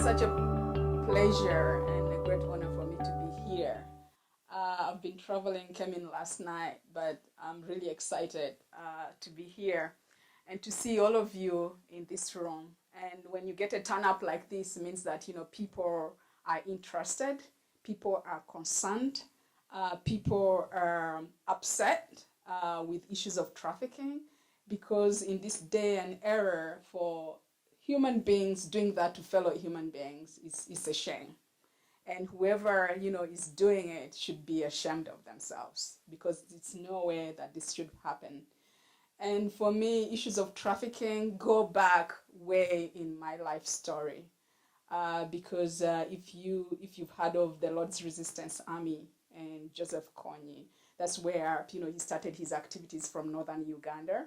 such a pleasure and a great honor for me to be here. I've been traveling, came in last night, but I'm really excited to be here and to see all of you in this room. And when you get a turn up like this, it means that people are interested, people are concerned, people are upset with issues of trafficking, because in this day and era, for human beings doing that to fellow human beings is a shame. And whoever is doing it should be ashamed of themselves, because it's no way that this should happen. And for me, issues of trafficking go back way in my life story, because if you've heard of the Lord's Resistance Army and Joseph Kony, that's where he started his activities from northern Uganda.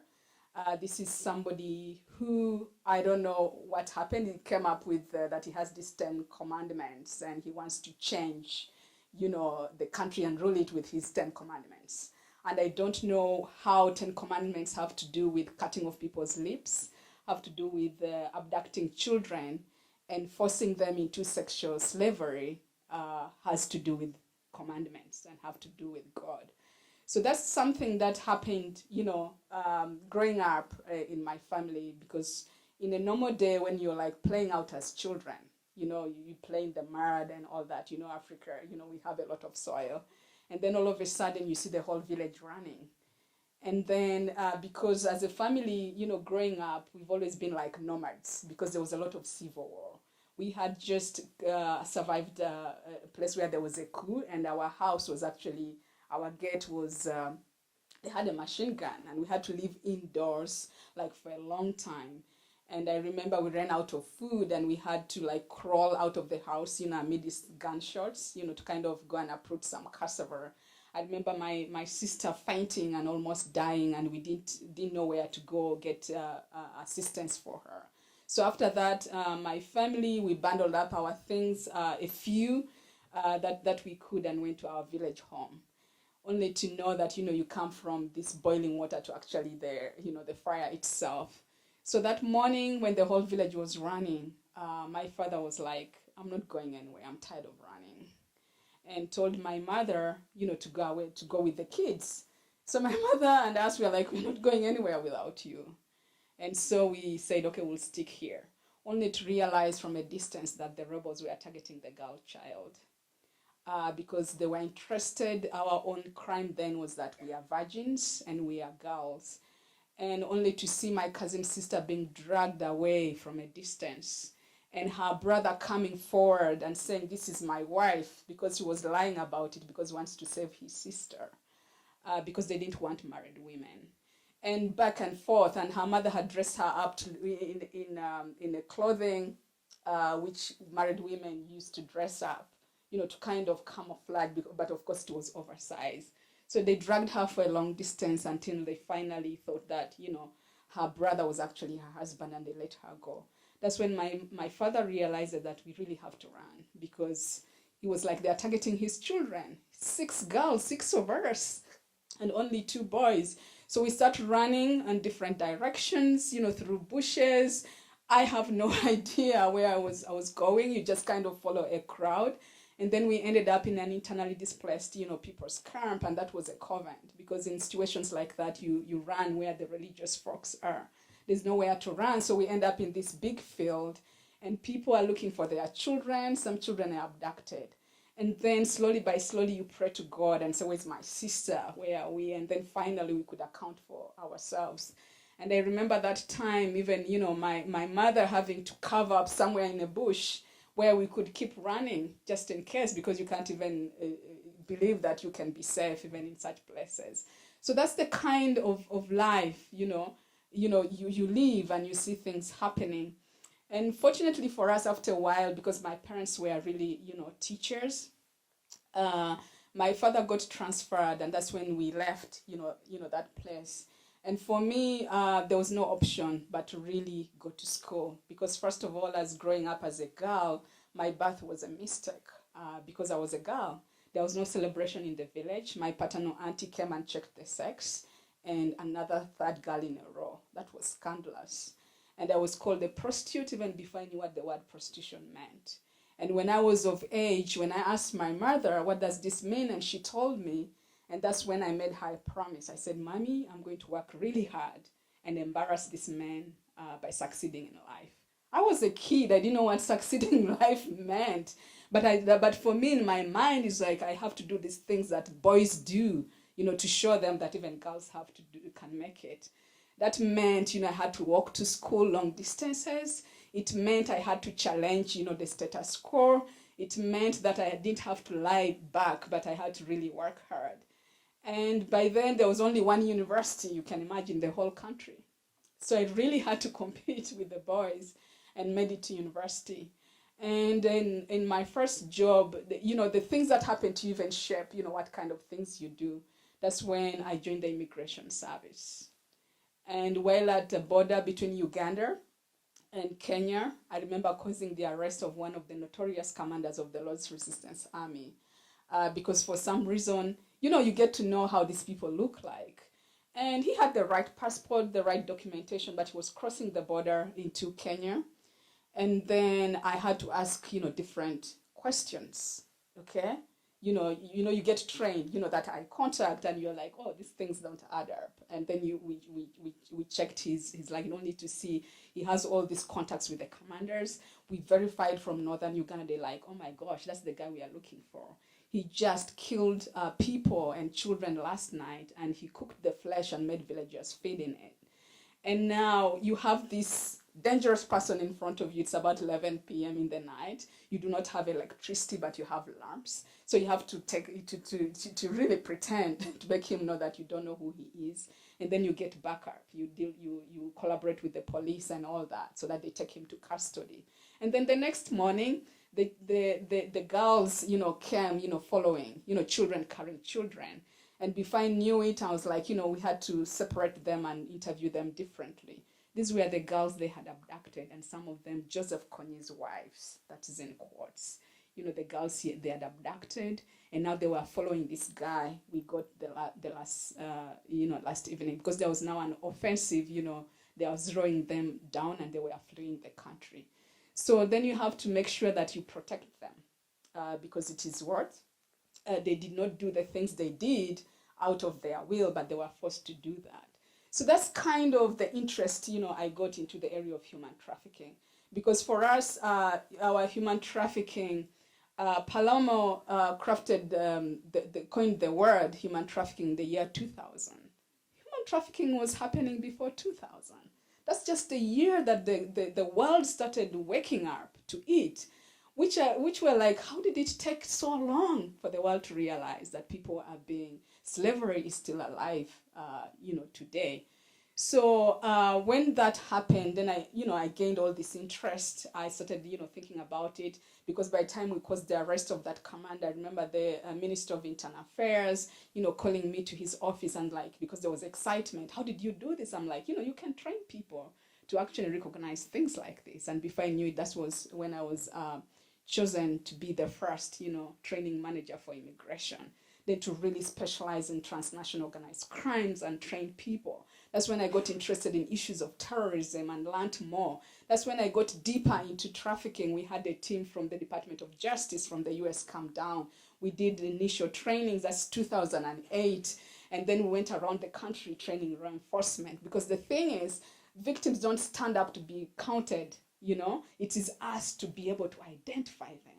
This is somebody who, I don't know what happened. He came up with that he has these 10 commandments and he wants to change, the country and rule it with his 10 commandments. And I don't know how 10 commandments have to do with cutting off people's lips, have to do with abducting children and forcing them into sexual slavery, has to do with commandments and have to do with God. So that's something that happened, growing up in my family, because in a normal day when you're like playing out as children, you play in the mud and all that, Africa, we have a lot of soil. And then all of a sudden you see the whole village running. And then because as a family, growing up, we've always been like nomads because there was a lot of civil war. We had just survived a place where there was a coup, and our house was actually, our gate was, they had a machine gun and we had to live indoors like for a long time. And I remember we ran out of food and we had to like crawl out of the house, amid these gunshots, to kind of go and uproot some cassava. I remember my sister fainting and almost dying, and we didn't know where to go get assistance for her. So after that, my family, we bundled up our things, a few that we could, and went to our village home, only to know that you come from this boiling water to actually the fire itself. So that morning when the whole village was running, my father was like, I'm not going anywhere, I'm tired of running, and told my mother to go away, to go with the kids. So my mother and us were like, we're not going anywhere without you. And so we said, okay, we'll stick here, only to realize from a distance that the rebels were targeting the girl child. Because they were interested. Our own crime then was that we are virgins and we are girls. And only to see my cousin sister being dragged away from a distance, and her brother coming forward and saying, this is my wife, because he was lying about it because he wants to save his sister, because they didn't want married women. And back and forth, and her mother had dressed her up in a clothing which married women used to dress up, to kind of camouflage, but of course it was oversized. So they dragged her for a long distance until they finally thought that, her brother was actually her husband, and they let her go. That's when my father realized that we really have to run, because he was like, they're targeting his children. 6 girls, 6 of us, and only 2 boys. So we start running in different directions, through bushes. I have no idea where I was going. You just kind of follow a crowd. And then we ended up in an internally displaced, people's camp, and that was a convent, because in situations like that, you run where the religious folks are. There's nowhere to run, so we end up in this big field, and people are looking for their children. Some children are abducted. And then slowly by slowly, you pray to God and say, where's my sister? Where are we? And then finally, we could account for ourselves. And I remember that time, even, my mother having to cover up somewhere in a bush where we could keep running just in case, because you can't even believe that you can be safe even in such places. So that's the kind of life, you live and you see things happening. And fortunately for us, after a while, because my parents were really, teachers, my father got transferred, and that's when we left, that place. And for me, there was no option but to really go to school, because first of all, as growing up as a girl, my birth was a mistake, because I was a girl. There was no celebration in the village. My paternal auntie came and checked the sex, and another third girl in a row. That was scandalous. And I was called a prostitute even before I knew what the word prostitution meant. And when I was of age, when I asked my mother, what does this mean? And she told me, and that's when I made her a promise. I said, Mommy, I'm going to work really hard and embarrass this man by succeeding in life. I was a kid. I didn't know what succeeding in life meant. But for me, in my mind, it's like I have to do these things that boys do, to show them that even girls can make it. That meant, I had to walk to school long distances. It meant I had to challenge, the status quo. It meant that I didn't have to lie back, but I had to really work hard. And by then, there was only one university, you can imagine, the whole country. So I really had to compete with the boys and made it to university. And in my first job, the things that happen to you even shape, what kind of things you do. That's when I joined the immigration service. And while at the border between Uganda and Kenya, I remember causing the arrest of one of the notorious commanders of the Lord's Resistance Army. Because for some reason, you get to know how these people look like. And he had the right passport, the right documentation, but he was crossing the border into Kenya. And then I had to ask, different questions, okay? You get trained, that eye contact, and you're like, oh, these things don't add up. And then we checked his like, you don't need to see, he has all these contacts with the commanders. We verified from northern Uganda, they're like, oh my gosh, that's the guy we are looking for. He just killed people and children last night, and he cooked the flesh and made villagers feeding it. And now you have this dangerous person in front of you. It's about 11 p.m. in the night. You do not have electricity, but you have lamps. So you have to to really pretend to make him know that you don't know who he is. And then you get backup. You collaborate with the police and all that so that they take him to custody. And then the next morning, the girls, came, following, children carrying children. And before I knew it, I was like, we had to separate them and interview them differently. These were the girls they had abducted, and some of them Joseph Konye's wives, that is in quotes. The girls they had abducted, and now they were following this guy. We got the last evening, because there was now an offensive, they were zeroing them down and they were fleeing the country. So then you have to make sure that you protect them, because it is what? They did not do the things they did out of their will, but they were forced to do that. So that's kind of the interest, I got into the area of human trafficking. Because for us, our human trafficking, Palermo coined the word human trafficking in the year 2000. Human trafficking was happening before 2000. That's just the year that the world started waking up to it. Which were like, how did it take so long for the world to realize that slavery is still alive, today. So when that happened, then I gained all this interest. I started, thinking about it, because by the time we caused the arrest of that commander, I remember the Minister of Internal Affairs, calling me to his office and because there was excitement. How did you do this? I'm like, you can train people to actually recognize things like this. And before I knew it, that was when I was chosen to be the first, training manager for immigration. Then to really specialize in transnational organized crimes and train people. That's when I got interested in issues of terrorism and learned more. That's when I got deeper into trafficking. We had a team from the Department of Justice from the US come down. We did initial trainings, that's 2008. And then we went around the country training law enforcement. Because the thing is, victims don't stand up to be counted. It is us to be able to identify them.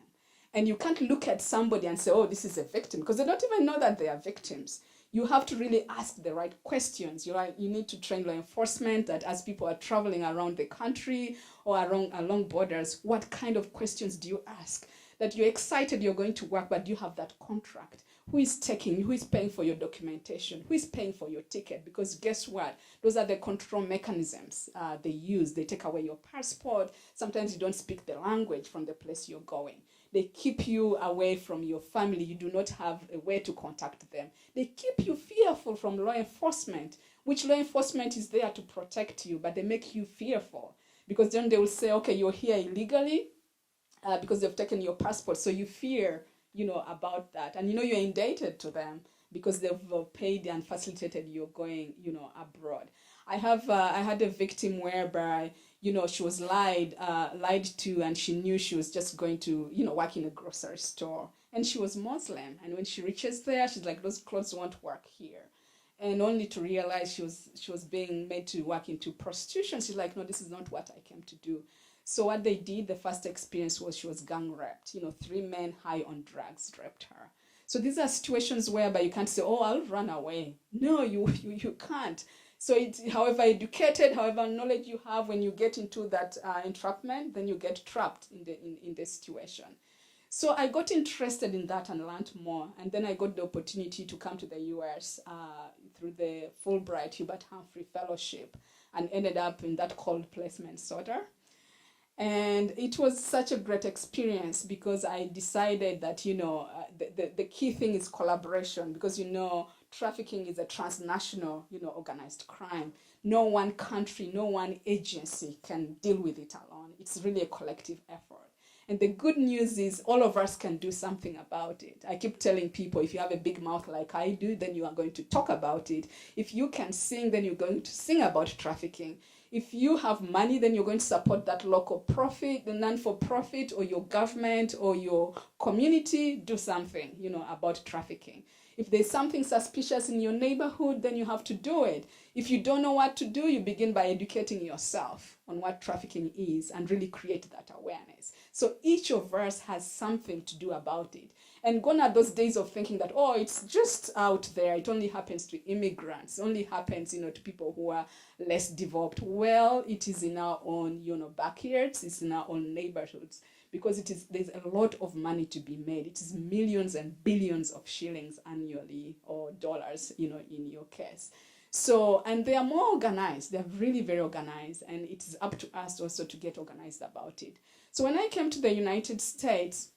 And you can't look at somebody and say, oh, this is a victim, because they don't even know that they are victims. You have to really ask the right questions. You need to train law enforcement that as people are traveling around the country or along borders, what kind of questions do you ask? That you're excited you're going to work, but do you have that contract? Who is paying for your documentation? Who is paying for your ticket? Because guess what? Those are the control mechanisms they use. They take away your passport. Sometimes you don't speak the language from the place you're going. They keep you away from your family. You do not have a way to contact them. They keep you fearful from law enforcement, which law enforcement is there to protect you, but they make you fearful. Because then they will say, okay, you're here illegally because they've taken your passport. So you fear, about that. And you're indebted to them because they've paid and facilitated you going, abroad. I had a victim whereby, she was lied to, and she knew she was just going to, work in a grocery store. And she was Muslim. And when she reaches there, she's like, those clothes won't work here. And only to realize she was being made to work into prostitution. She's like, no, this is not what I came to do. So what they did, the first experience was she was gang raped. 3 men high on drugs raped her. So these are situations whereby you can't say, oh, I'll run away. No, you can't. So however educated, however knowledge you have, when you get into that entrapment, then you get trapped in the situation. So I got interested in that and learned more. And then I got the opportunity to come to the US through the Fulbright Hubert Humphrey Fellowship, and ended up in that cold place, Minnesota. And it was such a great experience because I decided that, the key thing is collaboration, because, trafficking is a transnational, organized crime. No one country, no one agency can deal with it alone. It's really a collective effort. And the good news is all of us can do something about it. I keep telling people, if you have a big mouth like I do, then you are going to talk about it. If you can sing, then you're going to sing about trafficking. If you have money, then you're going to support that local profit, the non-for-profit, or your government or your community. Do something, about trafficking. If there's something suspicious in your neighborhood, then you have to do it. If you don't know what to do, you begin by educating yourself on what trafficking is and really create that awareness. So each of us has something to do about it. And gone are those days of thinking that, oh, it's just out there. It only happens to immigrants. It only happens, to people who are less developed. Well, it is in our own, backyards. It's in our own neighborhoods. Because there's a lot of money to be made. It is millions and billions of shillings annually, or dollars, in your case. So, and they are more organized. They're really very organized. And it is up to us also to get organized about it. So when I came to the United States,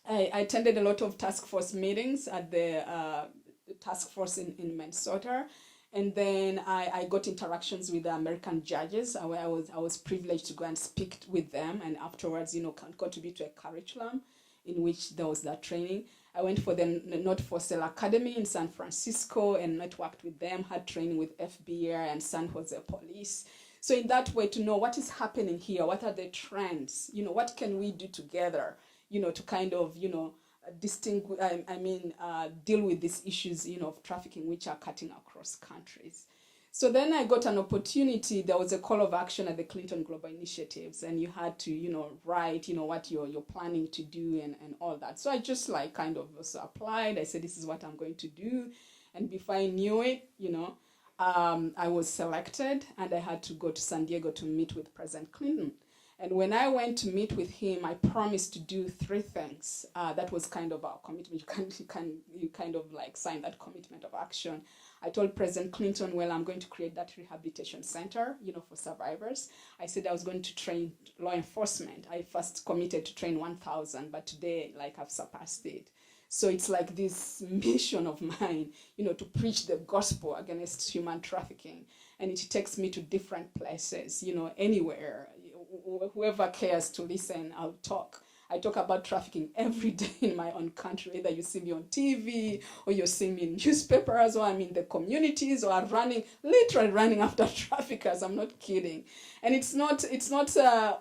I attended a lot of task force meetings at the task force in Minnesota. And then I got interactions with the American judges. I was privileged to go and speak with them, and afterwards, contribute to a curriculum in which there was that training. I went for the Not for Sale Academy in San Francisco and networked with them, had training with FBI and San Jose Police. So in that way, to know what is happening here, what are the trends, what can we do together, to kind of, deal with these issues, of trafficking, which are cutting across countries. So then I got an opportunity. There was a call of action at the Clinton Global Initiatives, and you had to, write, what you're planning to do and all that. So I just kind of also applied. I said, this is what I'm going to do. And before I knew it, I was selected, and I had to go to San Diego to meet with President Clinton. And when I went to meet with him, I promised to do 3 things. That was kind of our commitment. You kind of sign that commitment of action. I told President Clinton, well, I'm going to create that rehabilitation center, for survivors. I said I was going to train law enforcement. I first committed to train 1,000, but today, I've surpassed it. So it's this mission of mine, to preach the gospel against human trafficking. And it takes me to different places, anywhere. Whoever cares to listen, I'll talk. I talk about trafficking every day in my own country. Either you see me on TV, or you see me in newspapers, or I'm in the communities, or I'm literally running after traffickers. I'm not kidding. And it's not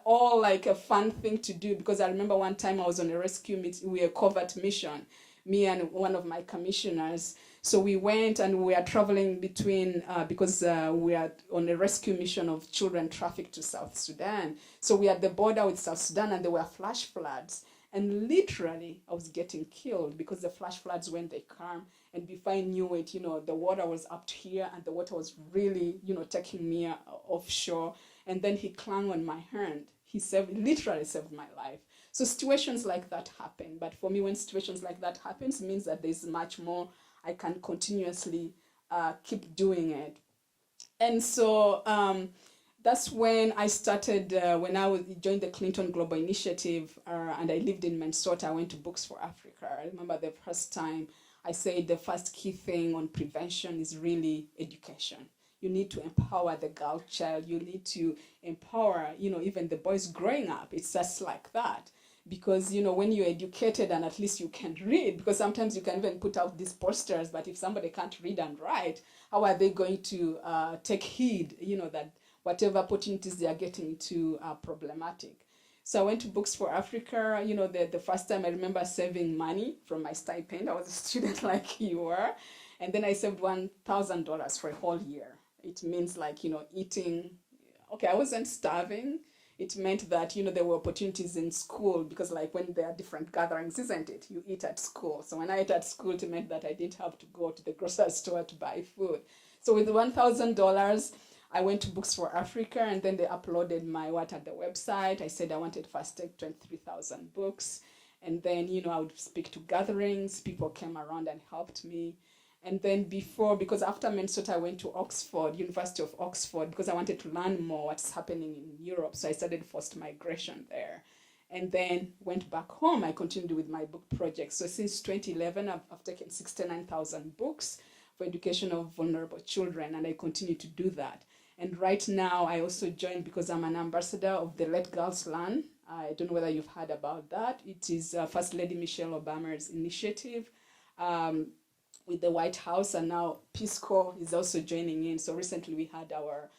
all a fun thing to do, because I remember one time I was on a rescue a covert mission, me and one of my commissioners. So we went, and we are traveling between, because we are on a rescue mission of children trafficked to South Sudan. So we are at the border with South Sudan, and there were flash floods. And literally, I was getting killed, because the flash floods, when they come, and before I knew it, the water was up to here, and the water was really, taking me offshore. And then he clung on my hand. He literally saved my life. So situations like that happen. But for me, when situations like that happens, it means that there's much more I can continuously keep doing it. And so that's when I started, when I joined the Clinton Global Initiative, and I lived in Minnesota. I went to Books for Africa. I remember the first time I said the first key thing on prevention is really education. You need to empower the girl child. You need to empower, even the boys growing up. It's just like that. Because, when you're educated and at least you can read, because sometimes you can even put out these posters, but if somebody can't read and write, how are they going to take heed, that whatever opportunities they are getting to are problematic. So I went to Books for Africa. The first time I remember saving money from my stipend. I was a student like you were. And then I saved $1,000 for a whole year. It means like, eating. Okay, I wasn't starving. It meant that, there were opportunities in school because like when there are different gatherings, isn't it? You eat at school. So when I ate at school, it meant that I didn't have to go to the grocery store to buy food. So with $1,000, I went to Books for Africa, and then they uploaded my work at the website. I said I wanted first take 23,000 books. And then, I would speak to gatherings. People came around and helped me. And then because after Minnesota, I went to Oxford, University of Oxford, because I wanted to learn more what's happening in Europe. So I studied forced migration there. And then went back home. I continued with my book project. So since 2011, I've taken 69,000 books for education of vulnerable children, and I continue to do that. And right now, I also joined because I'm an ambassador of the Let Girls Learn. I don't know whether you've heard about that. It is First Lady Michelle Obama's initiative with the White House, and now Peace Corps is also joining in. So recently we had our,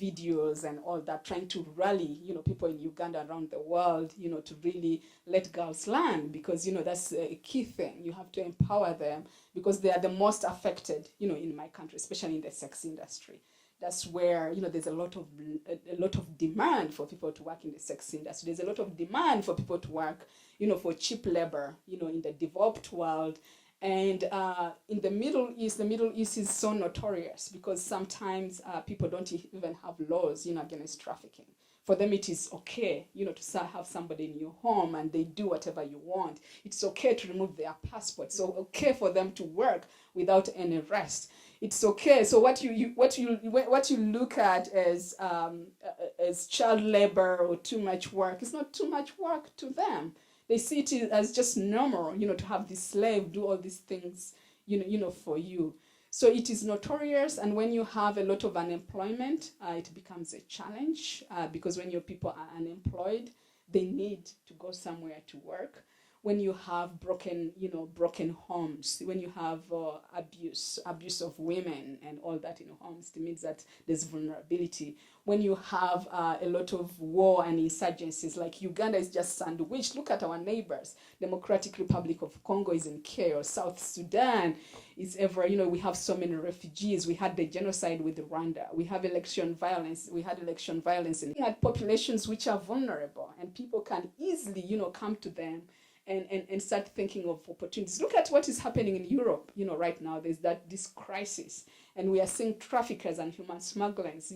videos and all that, trying to rally, people in Uganda around the world, to really let girls learn, because, that's a key thing. You have to empower them because they are the most affected, in my country, especially in the sex industry. That's where, there's a lot of demand for people to work in the sex industry. There's a lot of demand for people to work, for cheap labor, in the developed world. And in the Middle East is so notorious because sometimes people don't even have laws, against trafficking. For them, it is okay, to have somebody in your home and they do whatever you want. It's okay to remove their passport. So okay for them to work without any rest. It's okay. So what you look at as child labor or too much work, it's not too much work to them. They see it as just normal, to have this slave do all these things, for you. So it is notorious, and when you have a lot of unemployment, it becomes a challenge because when your people are unemployed, they need to go somewhere to work. When you have broken homes, when you have abuse of women and all that in homes, it means that there's vulnerability. When you have a lot of war and insurgencies, like Uganda is just sandwiched. Look at our neighbors. Democratic Republic of Congo is in chaos. South Sudan is ever, we have so many refugees. We had the genocide with Rwanda. We have election violence. We had election violence in populations which are vulnerable, and people can easily, come to them and start thinking of opportunities. Look at what is happening in Europe, right now. There's this crisis, and we are seeing traffickers and human smugglers,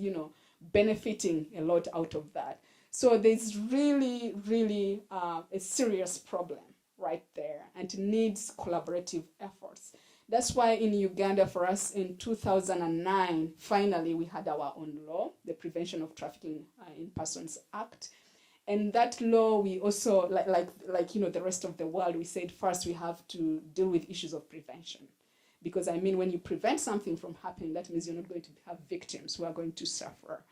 benefiting a lot out of that. So there's really, really a serious problem right there, and it needs collaborative efforts. That's why in Uganda, for us, in 2009, finally, we had our own law, the Prevention of Trafficking in Persons Act. And that law, we also, like the rest of the world, we said first we have to deal with issues of prevention. Because, when you prevent something from happening, that means you're not going to have victims who are going to suffer.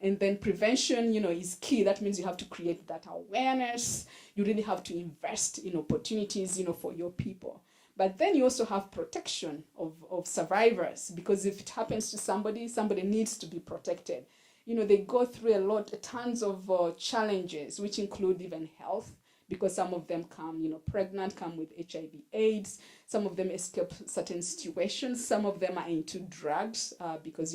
And then prevention, is key. That means you have to create that awareness. You really have to invest in opportunities, for your people. But then you also have protection of survivors, because if it happens to somebody needs to be protected. They go through tons of challenges, which include even health, because some of them come, pregnant, come with HIV/AIDS. Some of them escape certain situations. Some of them are into drugs because,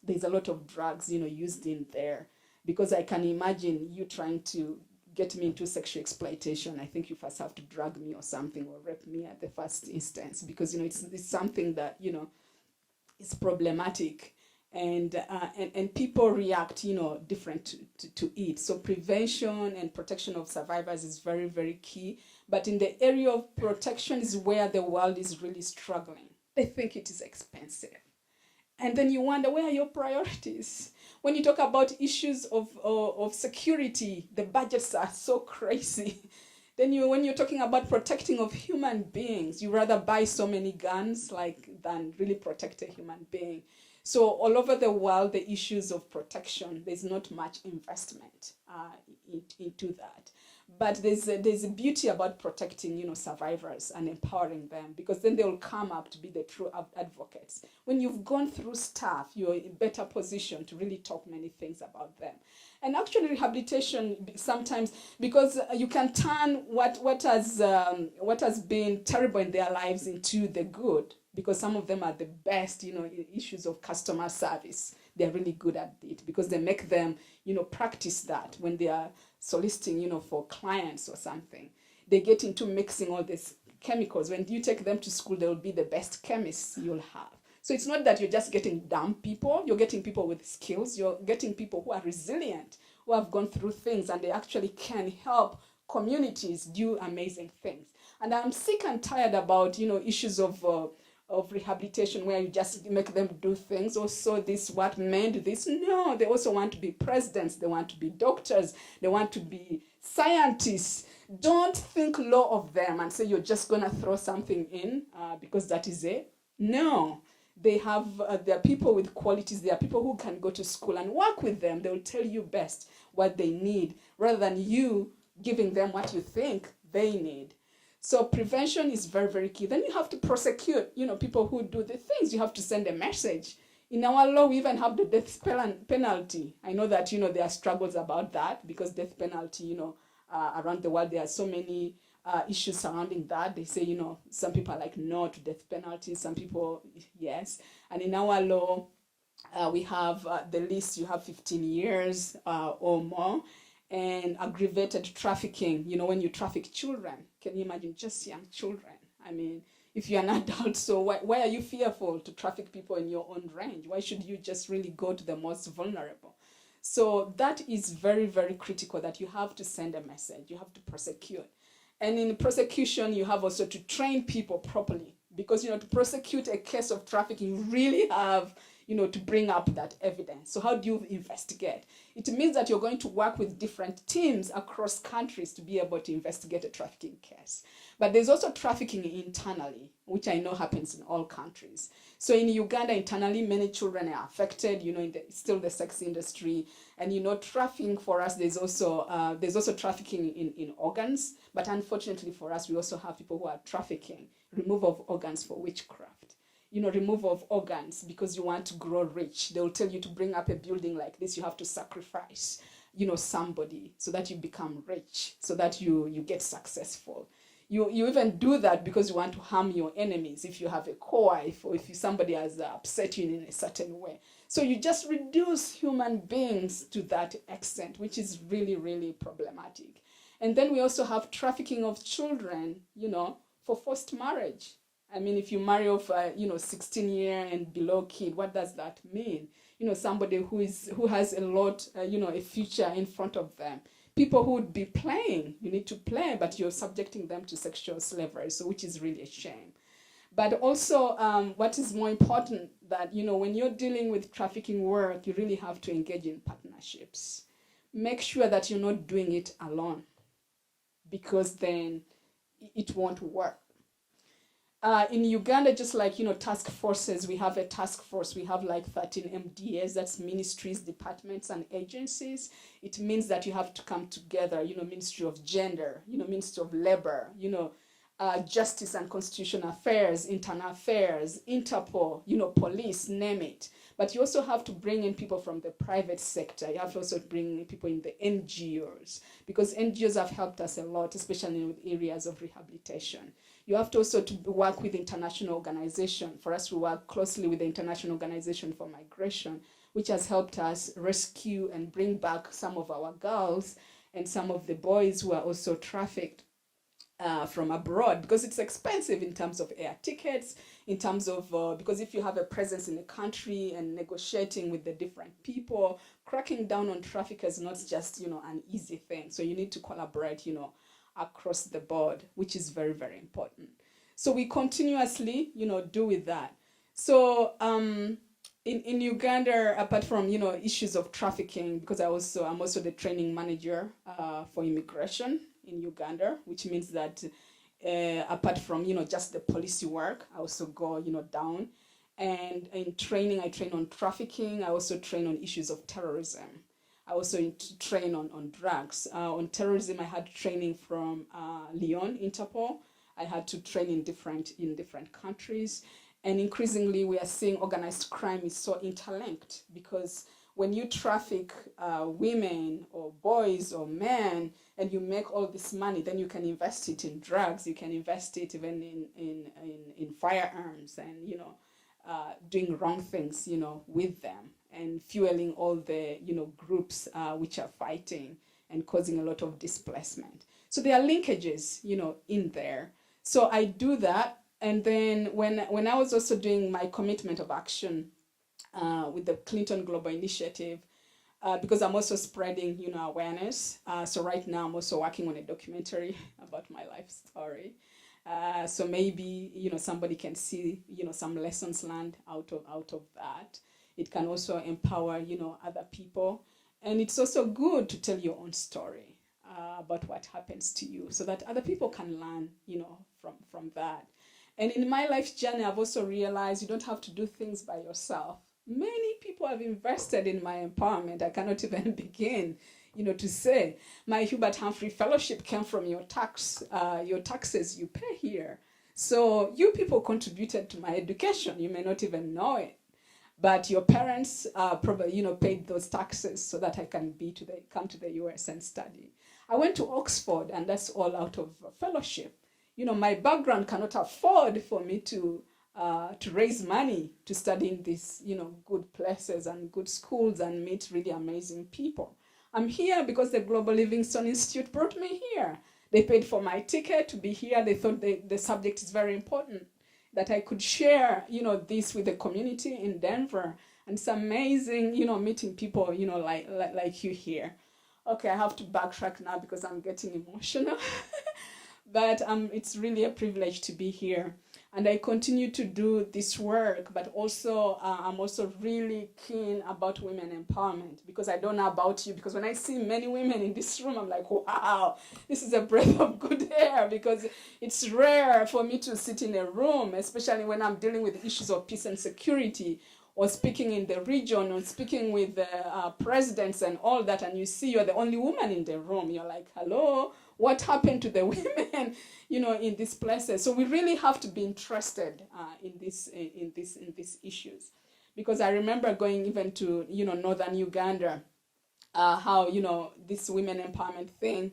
there's a lot of drugs, used in there. Because I can imagine you trying to get me into sexual exploitation. I think you first have to drug me or something, or rape me at the first instance, because, it's something that, is problematic. And people react, different to it. So prevention and protection of survivors is very, very key. But in the area of protection is where the world is really struggling. They think it is expensive. And then you wonder, where are your priorities? When you talk about issues of security, the budgets are so crazy. Then when you're talking about protecting of human beings, you rather buy so many guns than really protect a human being. So all over the world, the issues of protection, there's not much investment into that. But there's a beauty about protecting, survivors and empowering them, because then they will come up to be the true advocates. When you've gone through stuff, you're in a better position to really talk many things about them. And actually, rehabilitation sometimes, because you can turn what has been terrible in their lives into the good, because some of them are the best, in issues of customer service. They're really good at it because they make them, practice that when they are soliciting, for clients or something. They get into mixing all these chemicals. When you take them to school, they will be the best chemists you'll have. So it's not that you're just getting dumb people, you're getting people with skills, you're getting people who are resilient, who have gone through things, and they actually can help communities do amazing things. And I'm sick and tired about, issues of rehabilitation where you just make them do things. Also, this what meant this. No, they also want to be presidents, they want to be doctors, they want to be scientists. Don't think low of them and say you're just going to throw something in because that is it. No. They have, there are people with qualities, there are people who can go to school and work with them. They will tell you best what they need, rather than you giving them what you think they need. So prevention is very, very key. Then you have to prosecute, people who do the things. You have to send a message. In our law, we even have the death penalty. I know that, there are struggles about that, because death penalty, around the world, there are so many issues surrounding that. They say, some people are like no to death penalty, some people yes. And in our law, we have the list. You have 15 years or more. And aggravated trafficking, when you traffic children. Can you imagine, just young children? I mean, if you're an adult, so why are you fearful to traffic people in your own range? Why should you just really go to the most vulnerable? So that is very, very critical, that you have to send a message. You have to prosecute. And in prosecution, you have also to train people properly, because, to prosecute a case of trafficking, you really have, to bring up that evidence. So how do you investigate? It means that you're going to work with different teams across countries to be able to investigate a trafficking case. But there's also trafficking internally, which I know happens in all countries. So in Uganda, internally, many children are affected, in still the sex industry. And, trafficking for us, there's also trafficking in organs. But unfortunately for us, we also have people who are trafficking, removal of organs for witchcraft. Removal of organs because you want to grow rich. They will tell you to bring up a building like this, you have to sacrifice, somebody so that you become rich, so that you get successful. You even do that because you want to harm your enemies. If you have a co-wife, or if somebody has upset you in a certain way. So you just reduce human beings to that extent, which is really, really problematic. And then we also have trafficking of children, for forced marriage. I mean, if you marry off a 16-year and below kid, what does that mean? Somebody who has a lot, a future in front of them. People who would be playing, you need to play, but you're subjecting them to sexual slavery, so which is really a shame. But also, what is more important, that, when you're dealing with trafficking work, you really have to engage in partnerships. Make sure that you're not doing it alone, because then it won't work. In Uganda, just like, task forces, we have a task force. We have like 13 MDAs, that's ministries, departments, and agencies. It means that you have to come together, Ministry of Gender, Ministry of Labor, Justice and Constitutional Affairs, Internal Affairs, Interpol, police, name it. But you also have to bring in people from the private sector. You have to also bring in people in the NGOs, because NGOs have helped us a lot, especially with areas of rehabilitation. You have to also work with international organizations. For us, we work closely with the International Organization for Migration, which has helped us rescue and bring back some of our girls and some of the boys who are also trafficked from abroad, because it's expensive in terms of air tickets, in terms of, because if you have a presence in the country and negotiating with the different people, cracking down on traffickers is not just, an easy thing. So you need to collaborate, across the board, which is very, very important. So we continuously, do with that. So in Uganda, apart from, issues of trafficking, because I'm also the training manager for immigration in Uganda, which means that apart from, just the policy work, I also go, down. And in training, I train on trafficking. I also train on issues of terrorism. I also train on drugs. On terrorism, I had training from Lyon, Interpol. I had to train in different countries. And increasingly, we are seeing organized crime is so interlinked, because when you traffic women or boys or men and you make all this money, then you can invest it in drugs. You can invest it even in firearms and, doing wrong things, with them, and fueling all the, groups which are fighting and causing a lot of displacement. So there are linkages, in there. So I do that. And then when I was also doing my commitment of action with the Clinton Global Initiative, because I'm also spreading, awareness. So right now I'm also working on a documentary about my life story. So maybe, somebody can see, some lessons learned out of that. It can also empower, other people. And it's also good to tell your own story about what happens to you, so that other people can learn, from that. And in my life journey, I've also realized you don't have to do things by yourself. Many people have invested in my empowerment. I cannot even begin, to say. My Hubert Humphrey Fellowship came from your taxes you pay here. So you people contributed to my education. You may not even know it. But your parents probably, paid those taxes so that I can come to the US and study. I went to Oxford, and that's all out of fellowship. My background cannot afford for me to raise money to study in these, good places and good schools and meet really amazing people. I'm here because the Global Livingstone Institute brought me here. They paid for my ticket to be here. They thought the subject is very important, that I could share, this with the community in Denver. And it's amazing, meeting people, like you here. Okay, I have to backtrack now because I'm getting emotional. But it's really a privilege to be here. And I continue to do this work, but also I'm also really keen about women empowerment, because I don't know about you, because when I see many women in this room, I'm like, wow, this is a breath of good air, because it's rare for me to sit in a room, especially when I'm dealing with issues of peace and security, or speaking in the region, or speaking with the presidents and all that, and you see you're the only woman in the room. You're like, hello, what happened to the women, in these places? So we really have to be interested in these issues, because I remember going even to northern Uganda, how this women empowerment thing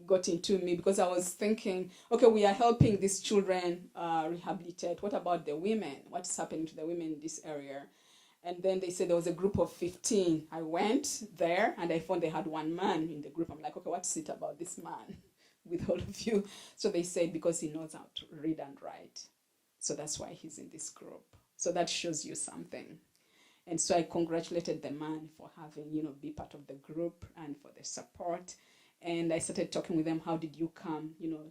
got into me, because I was thinking, okay, we are helping these children rehabilitate. What about the women? What's happening to the women in this area? And then they said there was a group of 15. I went there and I found they had one man in the group. I'm like, okay, what's it about this man with all of you? So they said because he knows how to read and write. So that's why he's in this group. So that shows you something. And so I congratulated the man for having, be part of the group and for the support. And I started talking with them, how did you come,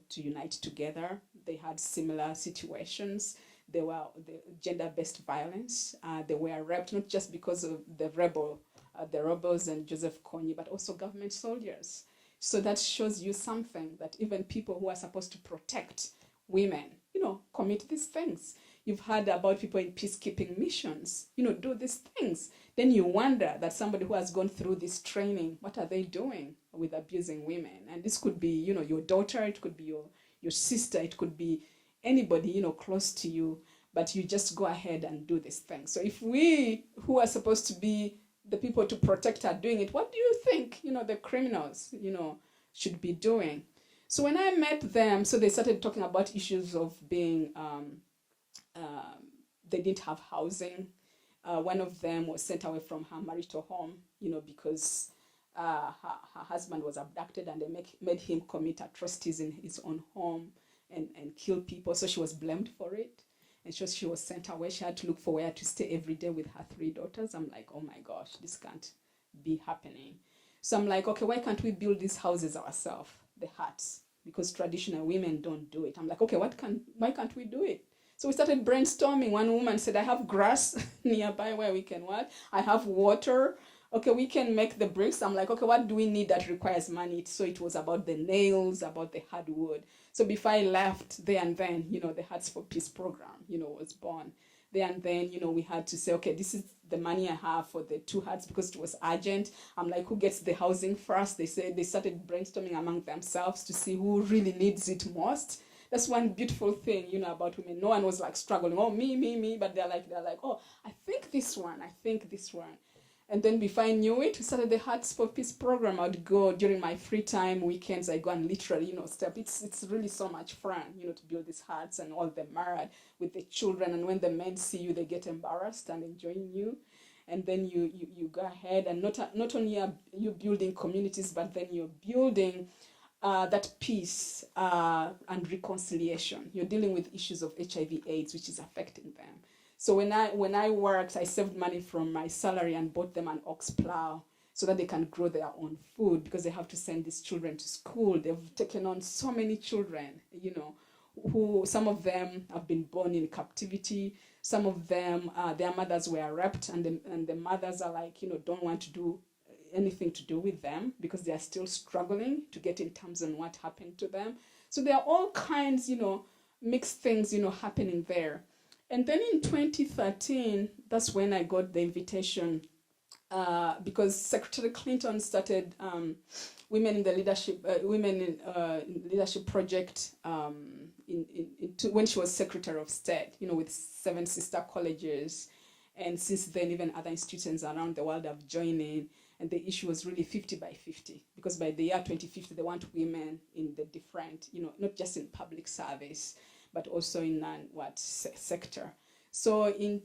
to unite together? They had similar situations. They were the gender-based violence. They were raped, not just because of the rebels and Joseph Kony, but also government soldiers. So that shows you something, that even people who are supposed to protect women, commit these things. You've heard about people in peacekeeping missions, do these things. Then you wonder that somebody who has gone through this training, what are they doing with abusing women? And this could be, your daughter, it could be your sister, it could be anybody, close to you, but you just go ahead and do this thing. So if we, who are supposed to be the people to protect, are doing it, what do you think, the criminals, should be doing? So when I met them, so they started talking about issues of being, they didn't have housing. One of them was sent away from her marital home, because her husband was abducted, and they made him commit atrocities in his own home and kill people. So she was blamed for it. And she was sent away. She had to look for where to stay every day with her 3 daughters. I'm like, oh my gosh, this can't be happening. So I'm like, okay, why can't we build these houses ourselves, the huts? Because traditional women don't do it. I'm like, okay, why can't we do it? So we started brainstorming. One woman said, I have grass nearby where we can work. I have water. Okay, we can make the bricks. I'm like, okay, what do we need that requires money? So it was about the nails, about the hardwood. So before I left, there and then, the Huts for Peace program, was born. There and then, we had to say, okay, this is the money I have for the 2 huts because it was urgent. I'm like, who gets the housing first? They said they started brainstorming among themselves to see who really needs it most. That's one beautiful thing, about women. No one was like struggling, oh, me, but they're like, oh, I think this one. And then before I knew it, we started the Hearts for Peace program. I'd go during my free time, weekends, I go and literally, step. It's really so much fun, to build these hearts and all the married with the children. And when the men see you, they get embarrassed and enjoying you. And then you go ahead and not only are you building communities, but then you're building that peace and reconciliation. You're dealing with issues of HIV/AIDS, which is affecting them. So when I worked, I saved money from my salary and bought them an ox plow so that they can grow their own food because they have to send these children to school. They've taken on so many children, who some of them have been born in captivity. Some of them, their mothers were raped, and the mothers are like, don't want to do anything to do with them because they are still struggling to get in terms on what happened to them. So there are all kinds, mixed things, happening there. And then in 2013, that's when I got the invitation because Secretary Clinton started Women in Leadership Project when she was Secretary of State, with 7 sister colleges. And since then, even other institutions around the world have joined in. And the issue was really 50 by 50, because by the year 2050, they want women in the different, not just in public service, but also in sector. So in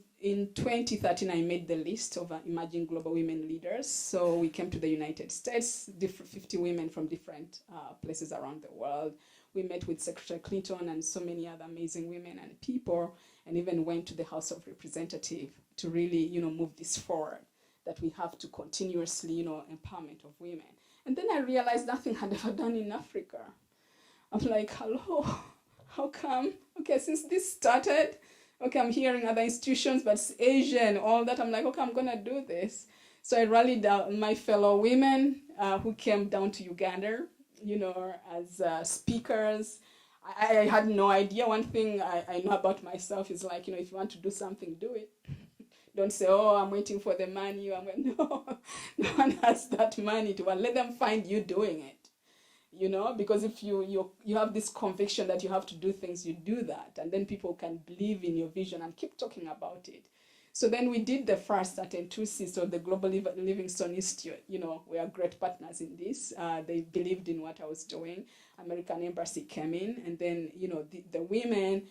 2013, I made the list of emerging global women leaders. So we came to the United States, 50 women from different places around the world. We met with Secretary Clinton and so many other amazing women and people, and even went to the House of Representatives to really, move this forward, that we have to continuously, empowerment of women. And then I realized nothing had ever done in Africa. I'm like, hello, how come? Okay, since this started, okay, I'm hearing other institutions, but it's Asia and all that. I'm like, okay, I'm going to do this. So I rallied my fellow women who came down to Uganda, as speakers. I had no idea. One thing I know about myself is like, if you want to do something, do it. Don't say, oh, I'm waiting for the money. No, no one has that money to let them find you doing it. Because if you have this conviction that you have to do things, you do that. And then people can believe in your vision and keep talking about it. So then we did the first at N2C, so the Global Livingstone Institute. We are great partners in this. They believed in what I was doing. American Embassy came in, and then, the women,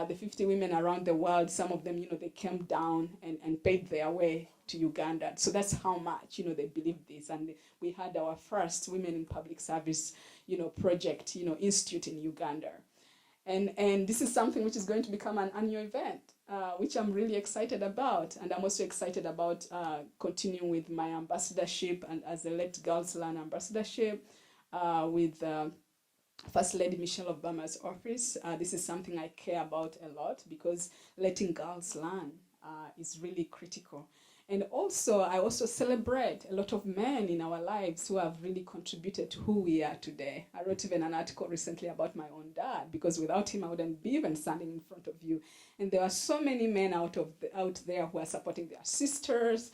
the 50 women around the world, some of them, they came down and paid their way to Uganda. So that's how much, they believed this. And we had our first Women in Public Service, project, institute in Uganda. And this is something which is going to become an annual event, which I'm really excited about. And I'm also excited about continuing with my ambassadorship and as a Let Girls Learn ambassadorship with First Lady Michelle Obama's office. This is something I care about a lot because letting girls learn is really critical. And also, I also celebrate a lot of men in our lives who have really contributed to who we are today. I wrote even an article recently about my own dad, because without him, I wouldn't be even standing in front of you. And there are so many men out there who are supporting their sisters.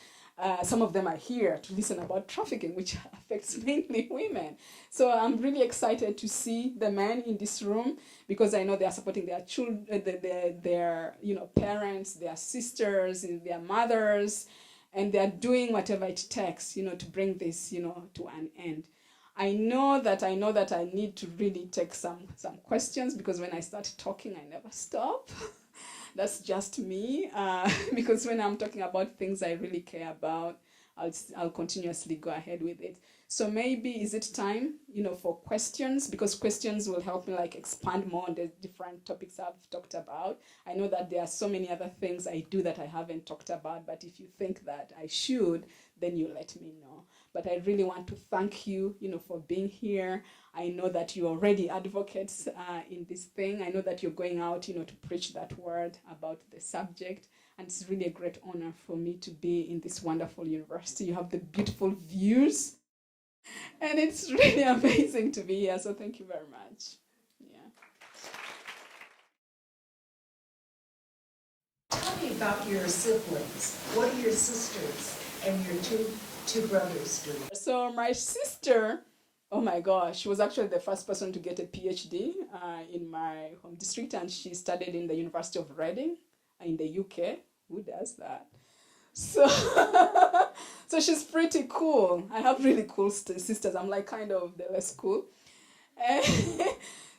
Some of them are here to listen about trafficking, which affects mainly women. So I'm really excited to see the men in this room, because I know they are supporting their children, their parents, their sisters, their mothers, and they are doing whatever it takes, to bring this, to an end. I know that I need to really take some questions, because when I start talking, I never stop. That's just me, because when I'm talking about things I really care about, I'll continuously go ahead with it. So maybe is it time, for questions? Because questions will help me expand more on the different topics I've talked about. I know that there are so many other things I do that I haven't talked about, but if you think that I should, then you let me know. But I really want to thank you, for being here. I know that you're already advocates in this thing. I know that you're going out, to preach that word about the subject. And it's really a great honor for me to be in this wonderful university. You have the beautiful views. And it's really amazing to be here. So thank you very much. Yeah. about your siblings. What are your sisters and your two brothers doing? So my sister, oh my gosh, she was actually the first person to get a PhD in my home district, and she studied in the University of Reading in the UK. Who does that? So, so she's pretty cool. I have really cool sisters. I'm like kind of the less cool.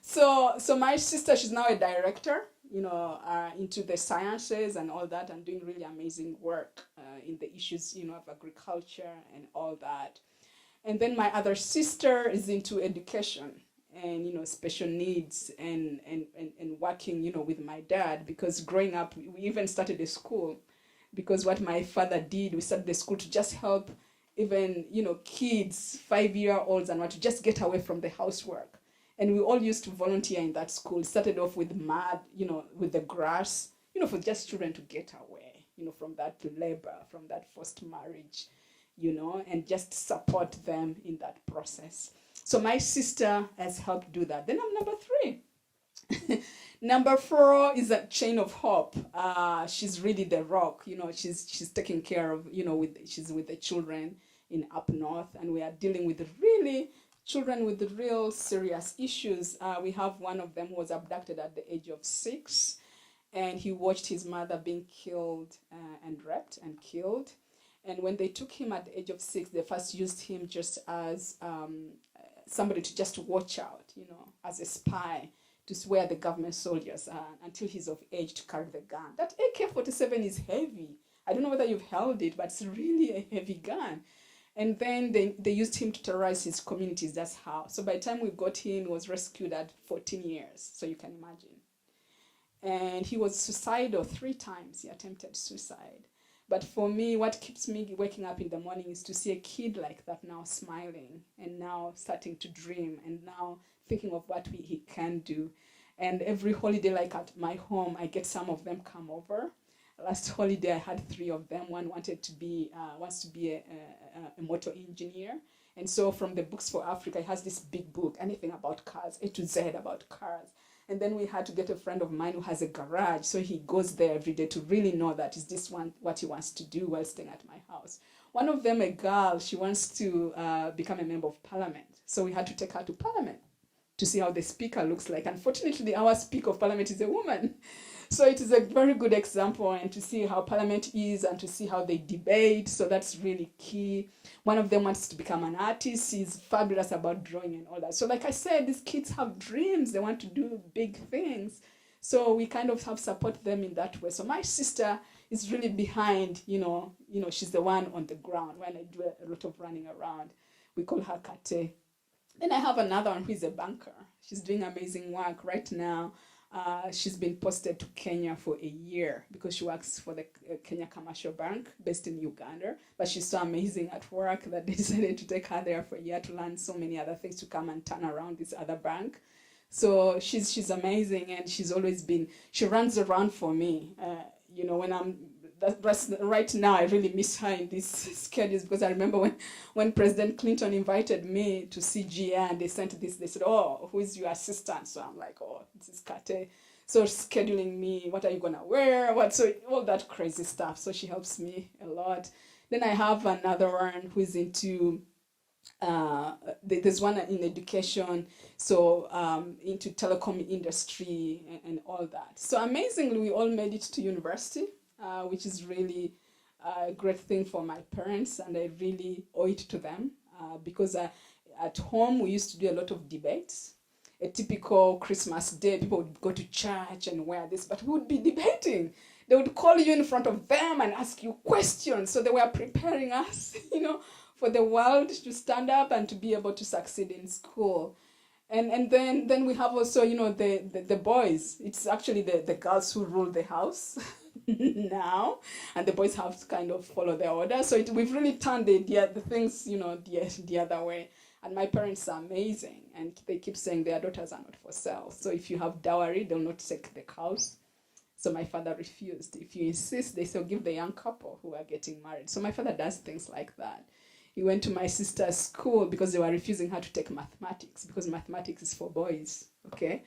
So my sister, she's now a director, into the sciences and all that, and doing really amazing work in the issues, of agriculture and all that. And then my other sister is into education and, special needs and working, with my dad, because growing up, we even started a school, because what my father did, we started the school to just help even, kids, 5-year-olds and what, to just get away from the housework. And we all used to volunteer in that school. It started off with mud, with the grass, for just children to get away, from that labor, from that forced marriage, and just support them in that process. So my sister has helped do that. Then I'm number 3. Number 4 is a chain of hope. She's really the rock. She's taking care of, she's with the children in up north, and we are dealing with really children with real serious issues. We have one of them who was abducted at the age of 6, and he watched his mother being killed and raped and killed. And when they took him at the age of 6, they first used him just as somebody to just watch out, as a spy, to where the government soldiers are, until he's of age to carry the gun. That AK-47 is heavy. I don't know whether you've held it, but it's really a heavy gun. And then they used him to terrorize his communities. That's how. So by the time we got him, he was rescued at 14 years. So you can imagine. And he was suicidal 3 times. He attempted suicide. But for me, what keeps me waking up in the morning is to see a kid like that now smiling and now starting to dream and now thinking of what he can do. And every holiday, like at my home, I get some of them come over. Last holiday, I had 3 of them. One wants to be a motor engineer. And so from the Books for Africa, he has this big book, anything about cars, A to Z about cars. And then we had to get a friend of mine who has a garage. So he goes there every day to really know that is this one what he wants to do while staying at my house. One of them, a girl, she wants to become a member of parliament. So we had to take her to parliament to see how the speaker looks like. Unfortunately, our speaker of parliament is a woman. So it is a very good example, and to see how parliament is and to see how they debate. So that's really key. One of them wants to become an artist. She's fabulous about drawing and all that. So like I said, these kids have dreams. They want to do big things. So we kind of have support them in that way. So my sister is really behind, she's the one on the ground when I do a lot of running around. We call her Kate. Then I have another one who is a banker. She's doing amazing work right now. She's been posted to Kenya for a year because she works for the Kenya Commercial Bank based in Uganda. But she's so amazing at work that they decided to take her there for a year to learn so many other things, to come and turn around this other bank. So she's amazing, and she runs around for me. When right now I really miss her in these schedules, because I remember when President Clinton invited me to see Gia, and they sent this, they said, "Oh, who is your assistant?" So I'm like, "Oh, this is Kate." So scheduling me, what are you gonna wear? So all that crazy stuff. So she helps me a lot. Then I have another one who is into there's one in education, so into telecom industry and all that. So amazingly, we all made it to university, which is really a great thing for my parents, and I really owe it to them, because at home we used to do a lot of debates. A typical Christmas day, people would go to church and wear this, but we would be debating. They would call you in front of them and ask you questions. So they were preparing us, for the world to stand up and to be able to succeed in school. And then we have also, the boys. It's actually the girls who rule the house now, and the boys have to kind of follow their order. So we've really turned the things, the other way. And my parents are amazing, and they keep saying their daughters are not for sale. So if you have dowry, they'll not take the house. So my father refused. If you insist, they still give the young couple who are getting married. So my father does things like that. He went to my sister's school because they were refusing her to take mathematics, because mathematics is for boys, okay?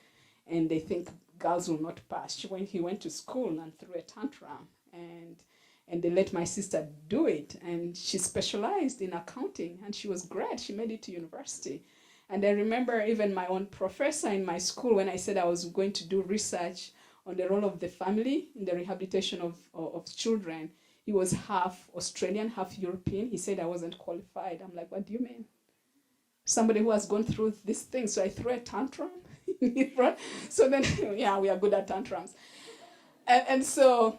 And they think girls will not pass. When he went to school and threw a tantrum, and they let my sister do it, and she specialized in accounting, and she was great. She made it to university. And I remember even my own professor in my school, when I said I was going to do research on the role of the family in the rehabilitation of children, he was half Australian, half European. He said I wasn't qualified. I'm like, what do you mean? Somebody who has gone through this thing. So I threw a tantrum. So then, yeah, we are good at tantrums. And so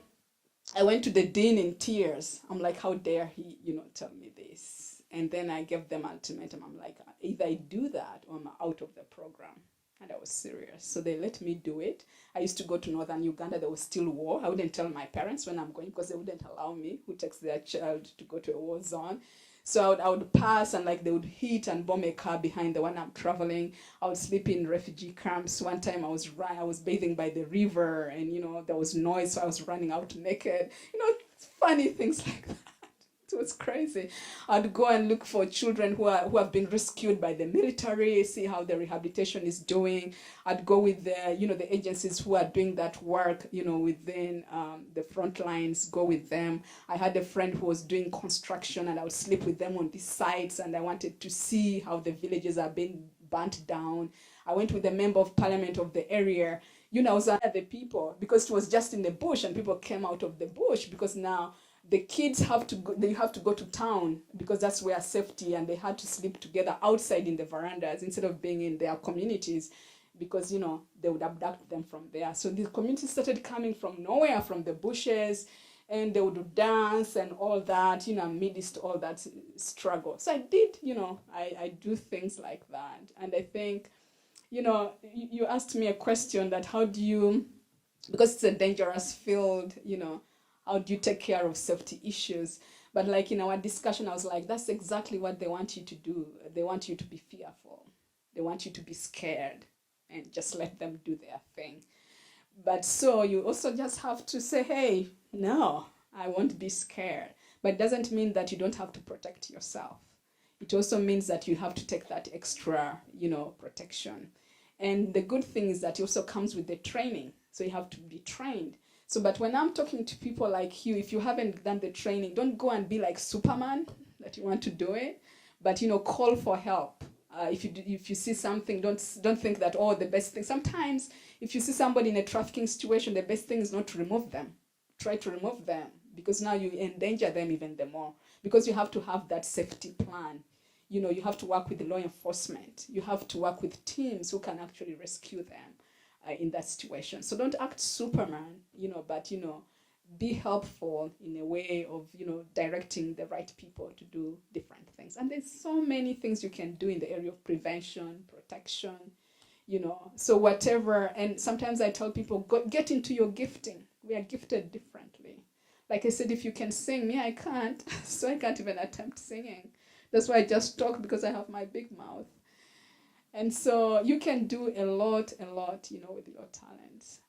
I went to the dean in tears. I'm like, how dare he, tell me this? And then I gave them ultimatum. I'm like, either I do that or I'm out of the program. And I was serious. So they let me do it. I used to go to northern Uganda. There was still war. I wouldn't tell my parents when I'm going because they wouldn't allow me, who takes their child to go to a war zone. So I would pass, and like they would hit and bomb a car behind the one I'm traveling. I would sleep in refugee camps. One time I was bathing by the river, and there was noise, so I was running out naked. Funny things like that. It was crazy. I'd go and look for children who have been rescued by the military, see how the rehabilitation is doing. I'd go with the agencies who are doing that work, within the front lines, go with them. I had a friend who was doing construction, and I would sleep with them on these sites, and I wanted to see how the villages are being burnt down. I went with a member of parliament of the area. I was under the people because it was just in the bush, and people came out of the bush because now the kids have to go to town because that's where safety, and they had to sleep together outside in the verandas instead of being in their communities because they would abduct them from there. So the community started coming from nowhere, from the bushes, and they would dance and all that, amidst all that struggle. So I did, I do things like that. And I think, you asked me a question that how do you, because it's a dangerous field, how do you take care of safety issues? But like in our discussion, I was like, that's exactly what they want you to do. They want you to be fearful. They want you to be scared and just let them do their thing. But so you also just have to say, hey, no, I won't be scared. But it doesn't mean that you don't have to protect yourself. It also means that you have to take that extra, protection. And the good thing is that it also comes with the training. So you have to be trained. So, but when I'm talking to people like you, if you haven't done the training, don't go and be like Superman that you want to do it, but call for help. If you see something, don't think that the best thing. Sometimes, if you see somebody in a trafficking situation, the best thing is not to remove them. Try to remove them because now you endanger them even the more. Because you have to have that safety plan. You have to work with the law enforcement. You have to work with teams who can actually rescue them. In that situation. So don't act Superman, but, be helpful in a way of, directing the right people to do different things. And there's so many things you can do in the area of prevention, protection, so whatever. And sometimes I tell people, get into your gifting. We are gifted differently. Like I said, if you can sing, me, I can't. So I can't even attempt singing. That's why I just talk because I have my big mouth. And so you can do a lot, with your talents.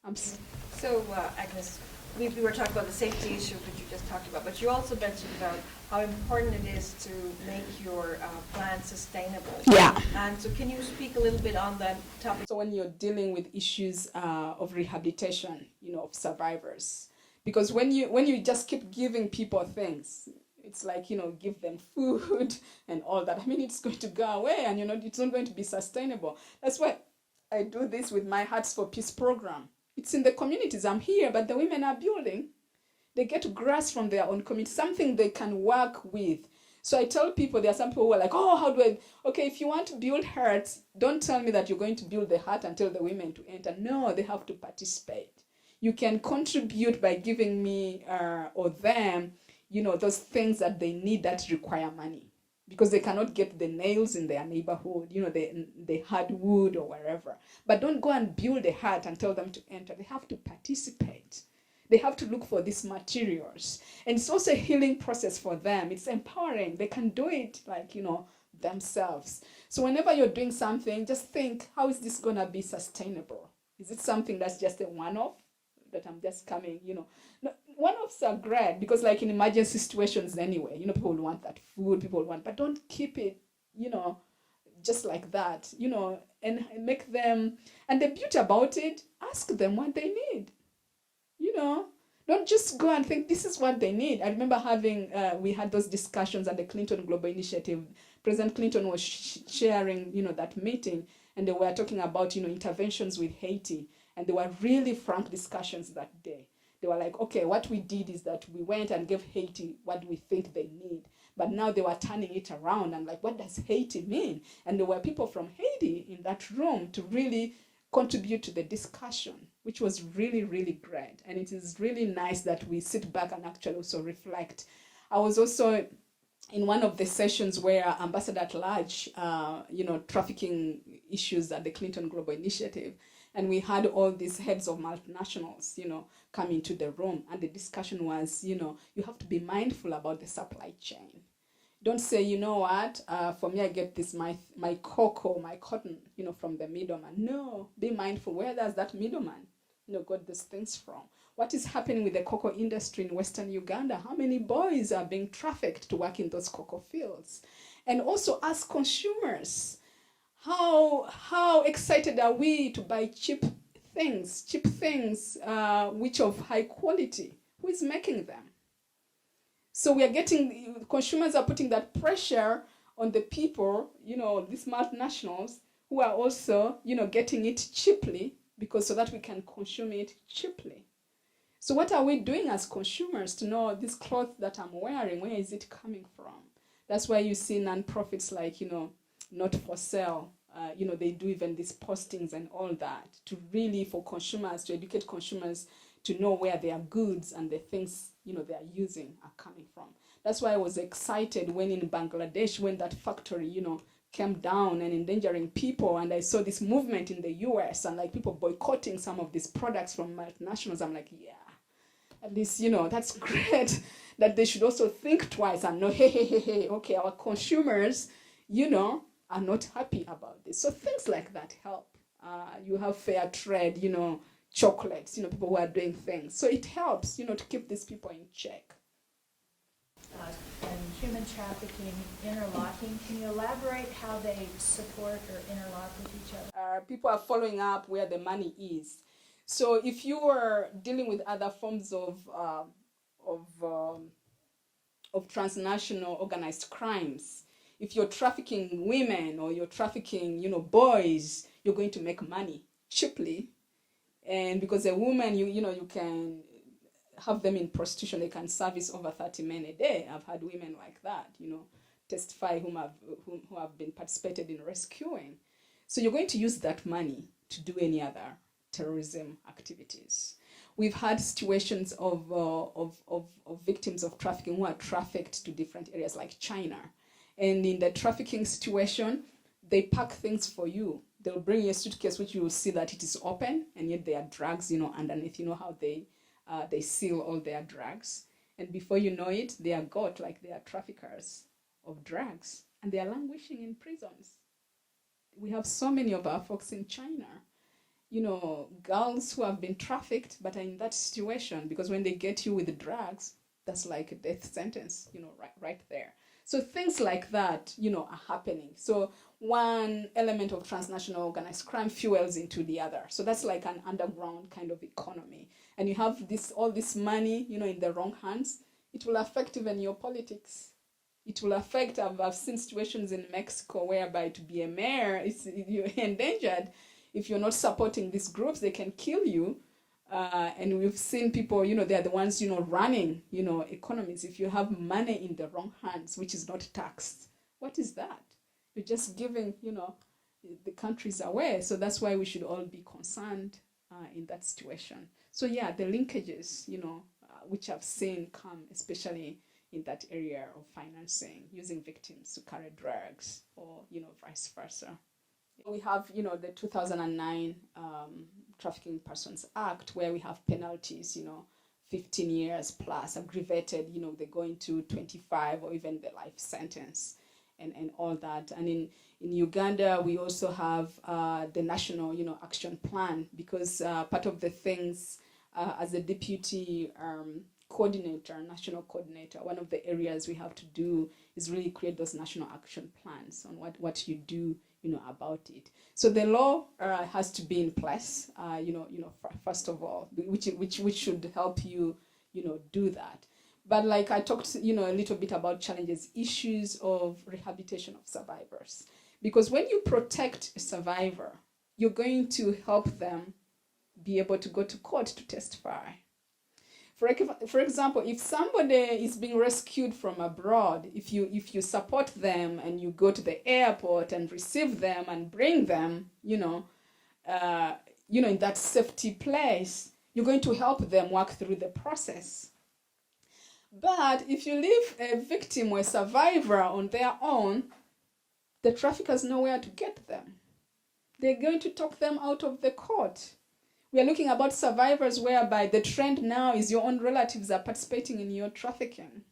So, Agnes, we were talking about the safety issue that you just talked about, but you also mentioned about how important it is to make your plan sustainable. Yeah. And so can you speak a little bit on that topic? So when you're dealing with issues of rehabilitation, of survivors, because when you just keep giving people things, it's like, give them food and all that. I mean, it's going to go away and, it's not going to be sustainable. That's why I do this with my Hearts for Peace program. It's in the communities. I'm here, but the women are building. They get grass from their own community, something they can work with. So I tell people, there are some people who are like, how do I? Okay, if you want to build hearts, don't tell me that you're going to build the heart and tell the women to enter. No, they have to participate. You can contribute by giving me or them those things that they need that require money because they cannot get the nails in their neighborhood, the hardwood or wherever. But don't go and build a hut and tell them to enter. They have to participate. They have to look for these materials. And it's also a healing process for them. It's empowering. They can do it themselves. So whenever you're doing something, just think, how is this going to be sustainable? Is it something that's just a one-off? That I'm just coming, No, one-offs are great because like in emergency situations anyway, people will want that food, people will want, but don't keep it, just like that, and make them, and the beauty about it, ask them what they need, Don't just go and think this is what they need. I remember having, we had those discussions at the Clinton Global Initiative. President Clinton was sharing, that meeting, and they were talking about, interventions with Haiti. And there were really frank discussions that day. They were like, okay, what we did is that we went and gave Haiti what we think they need. But now they were turning it around and like, what does Haiti mean? And there were people from Haiti in that room to really contribute to the discussion, which was really, really great. And it is really nice that we sit back and actually also reflect. I was also in one of the sessions where Ambassador at Large, trafficking issues at the Clinton Global Initiative, and we had all these heads of multinationals, come into the room. And the discussion was, you have to be mindful about the supply chain. Don't say, you know what, for me, I get this, my cocoa, my cotton, from the middleman. No, be mindful. Where does that middleman, got these things from? What is happening with the cocoa industry in Western Uganda? How many boys are being trafficked to work in those cocoa fields? And also as consumers, how excited are we to buy cheap things, which of high quality? Who is making them? So we are getting, consumers are putting that pressure on the people, these multinationals, who are also, getting it cheaply, because so that we can consume it cheaply. So what are we doing as consumers to know this cloth that I'm wearing, where is it coming from? That's why you see non-profits like, Not for Sale, they do even these postings and all that to really, for consumers, to educate consumers to know where their goods and the things, they are using are coming from. That's why I was excited when in Bangladesh, when that factory, came down and endangering people, and I saw this movement in the US and like people boycotting some of these products from multinationals. I'm like, yeah, at least, that's great that they should also think twice and know, hey, okay, our consumers, are not happy about this. So things like that help. You have fair trade, chocolates, people who are doing things. So it helps, to keep these people in check. And human trafficking, interlocking. Can you elaborate how they support or interlock with each other? People are following up where the money is. So if you are dealing with other forms of transnational organized crimes, if you're trafficking women or you're trafficking, boys, you're going to make money cheaply. And because a woman, you can have them in prostitution, they can service over 30 men a day. I've had women like that, testify who have been participated in rescuing. So you're going to use that money to do any other terrorism activities. We've had situations of victims of trafficking who are trafficked to different areas like China. And in the trafficking situation, they pack things for you. They'll bring you a suitcase which you will see that it is open, and yet there are drugs, underneath. You know how they seal all their drugs. And before you know it, they are got like they are traffickers of drugs. And they are languishing in prisons. We have so many of our folks in China, girls who have been trafficked but are in that situation, because when they get you with the drugs, that's like a death sentence, right there. So things like that, are happening. So one element of transnational organized crime fuels into the other. So that's like an underground kind of economy. And you have all this money, in the wrong hands. It will affect even your politics. It will affect, I've seen situations in Mexico whereby to be a mayor, you're endangered. If you're not supporting these groups, they can kill you. And we've seen people, they're the ones, running, economies. If you have money in the wrong hands, which is not taxed, what is that? You're just giving, the countries away. So that's why we should all be concerned in that situation. So yeah, the linkages, which I've seen come, especially in that area of financing, using victims to carry drugs or, vice versa. We have, the 2009 Trafficking Persons Act, where we have penalties, 15 years plus, aggravated, they go into 25 or even the life sentence and all that. And in Uganda, we also have the national, action plan, because part of the things as a deputy coordinator, national coordinator, one of the areas we have to do is really create those national action plans on what you do, about it. So the law has to be in place, first of all, which should help you, do that. But like I talked, a little bit about challenges, issues of rehabilitation of survivors. Because when you protect a survivor, you're going to help them be able to go to court to testify. For example, if somebody is being rescued from abroad, if you support them and you go to the airport and receive them and bring them, in that safety place, you're going to help them work through the process. But if you leave a victim or a survivor on their own, the traffickers know where to get them. They're going to talk them out of the court. We are looking about survivors whereby the trend now is your own relatives are participating in your trafficking.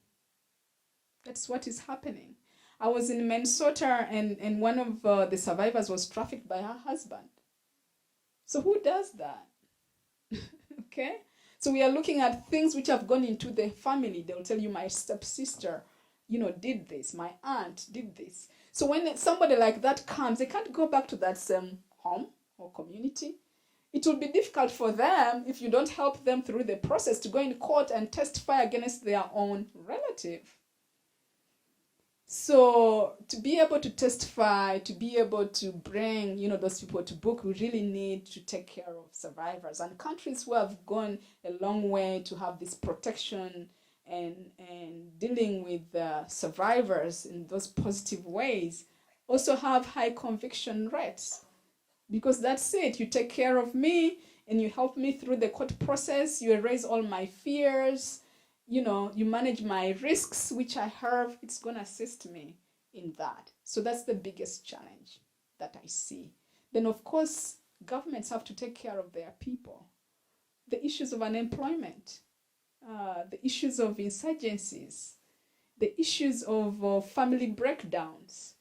That's what is happening. I was in Minnesota and one of the survivors was trafficked by her husband. So who does that? Okay? So we are looking at things which have gone into the family. They'll tell you my stepsister, did this. My aunt did this. So when somebody like that comes, they can't go back to that same home or community. It will be difficult for them if you don't help them through the process to go in court and testify against their own relative. So to be able to testify, to be able to bring, those people to book, we really need to take care of survivors. And countries who have gone a long way to have this protection and dealing with survivors in those positive ways also have high conviction rates. Because that's it. You take care of me and you help me through the court process. You erase all my fears. You manage my risks, which I have. It's going to assist me in that. So that's the biggest challenge that I see. Then, of course, governments have to take care of their people. The issues of unemployment, the issues of insurgencies, the issues of family breakdowns,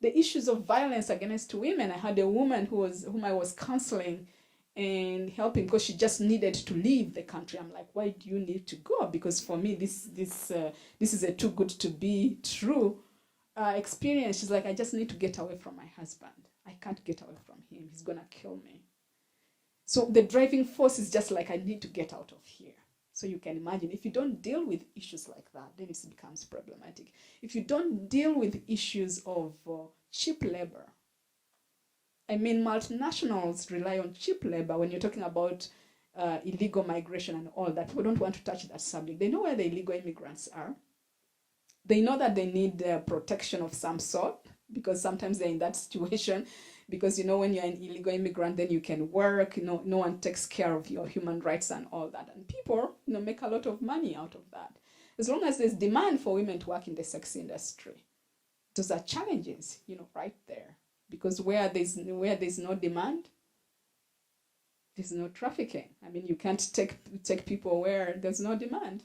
the issues of violence against women. I had a woman whom I was counseling and helping because she just needed to leave the country. I'm like, why do you need to go? Because for me, this is a too good to be true experience. She's like, I just need to get away from my husband. I can't get away from him. He's gonna kill me. So the driving force is just like, I need to get out of here. So you can imagine, if you don't deal with issues like that, then it becomes problematic. If you don't deal with issues of cheap labor, I mean, multinationals rely on cheap labor when you're talking about illegal migration and all that. We don't want to touch that subject. They know where the illegal immigrants are. They know that they need protection of some sort because sometimes they're in that situation. Because, when you're an illegal immigrant, then you can work, no one takes care of your human rights and all that. And people, make a lot of money out of that. As long as there's demand for women to work in the sex industry, those are challenges, right there. Because where there's no demand, there's no trafficking. I mean, you can't take people where there's no demand.